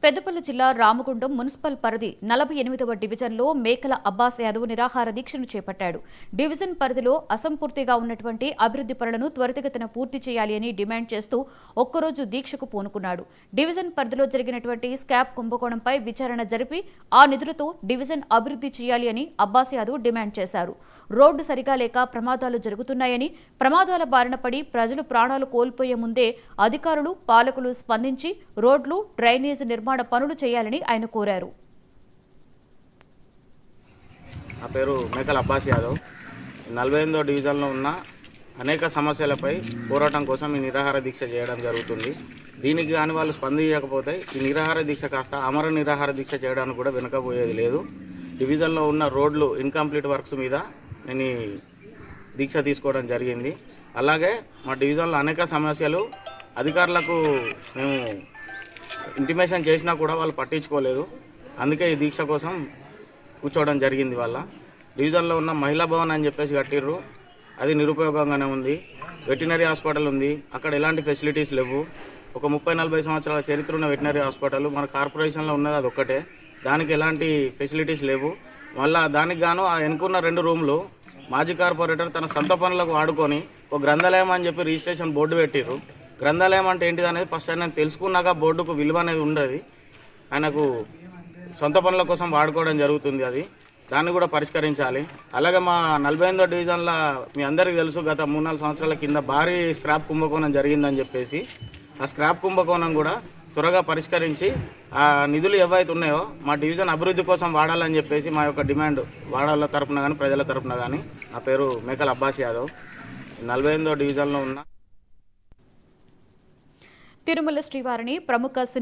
పెద్దపల్లి జిల్లా రామగుండం మున్సిపల్ పరిధి 48వ డివిజన్లో మేకల అబ్బాస్ యాదవ్ నిరాహార దీక్షను చేపట్టాడు. డివిజన్ పరిధిలో అసంపూర్తిగా ఉన్నటువంటి అభివృద్ధి పనులను త్వరితగతిన పూర్తి చేయాలి అని డిమాండ్ చేస్తూ ఒక్కరోజు దీక్షకు పూనుకున్నాడు. డివిజన్ పరిధిలో జరిగినటువంటి స్కాప్ కుంభకోణంపై విచారణ జరిపి ఆ నిధులతో డివిజన్ అభివృద్ధి చేయాలి అని అబ్బాస్ యాదవ్ డిమాండ్ చేశారు. రోడ్డు సరిగా లేక ప్రమాదాలు జరుగుతున్నాయని, ప్రమాదాల బారిన పడి ప్రజలు ప్రాణాలు కోల్పోయే ముందే అధికారులు, పాలకులు స్పందించి రోడ్లు, డ్రైనేజ్ నిర్మాణ పనులు చేయాలని ఆయన కోరారు. నా పేరు మేకల అబ్బాస్ యాదవ్. 48వ డివిజన్లో ఉన్న అనేక సమస్యలపై పోరాటం కోసం ఈ నిరాహార దీక్ష చేయడం జరుగుతుంది. దీనికి కానీ వాళ్ళు స్పందించకపోతే ఈ నిరాహార దీక్ష కాస్త అమర నిరాహార దీక్ష చేయడానికి కూడా వెనుకపోయేది లేదు. డివిజన్లో ఉన్న రోడ్లు ఇన్కంప్లీట్ వర్క్స్ మీద నేను ఈ దీక్ష తీసుకోవడం జరిగింది. అలాగే మా డివిజన్లో అనేక సమస్యలు అధికారులకు మేము ఇంటిమేషన్ చేసినా కూడా వాళ్ళు పట్టించుకోలేదు. అందుకే ఈ దీక్ష కోసం కూర్చోవడం జరిగింది. వాళ్ళ డివిజన్లో ఉన్న మహిళా భవన్ అని చెప్పేసి కట్టిర్రు, అది నిరుపయోగంగానే ఉంది. వెటనరీ హాస్పిటల్ ఉంది, అక్కడ ఎలాంటి ఫెసిలిటీస్ లేవు. ఒక 30-40 సంవత్సరాల చరిత్ర ఉన్న వెటనరీ హాస్పిటల్ మన కార్పొరేషన్లో ఉన్నది అది ఒక్కటే, దానికి ఎలాంటి ఫెసిలిటీస్ లేవు. మళ్ళీ దానికి గాను ఆ ఎన్నుకున్న 2 రూమ్లు మాజీ కార్పొరేటర్ తన సొంత పనులకు వాడుకొని ఒక గ్రంథాలయం అని చెప్పి రిజిస్ట్రేషన్ బోర్డు పెట్టిర్రు. గ్రంథాలయం అంటే ఏంటిది అనేది ఫస్ట్ ఆయన తెలుసుకున్నాక బోర్డుకు విలువ అనేది ఉండదు. ఆయనకు సొంత పనుల కోసం వాడుకోవడం జరుగుతుంది, అది దాన్ని కూడా పరిష్కరించాలి. అలాగే మా 48వ డివిజన్లో మీ అందరికీ తెలుసు, గత 3-4 సంవత్సరాల కింద భారీ స్క్రాప్ కుంభకోణం జరిగిందని చెప్పేసి ఆ స్క్రాప్ కుంభకోణం కూడా త్వరగా పరిష్కరించి ఆ నిధులు ఏవైతే ఉన్నాయో మా డివిజన్ అభివృద్ధి కోసం వాడాలని చెప్పేసి మా యొక్క డిమాండ్ వాడాల తరపున కానీ ప్రజల తరపున కానీ. నా పేరు మేకల అబ్బాస్ యాదవ్. 48వ డివిజన్లో ఉన్న తిరుమల శ్రీవారిని ప్రముఖ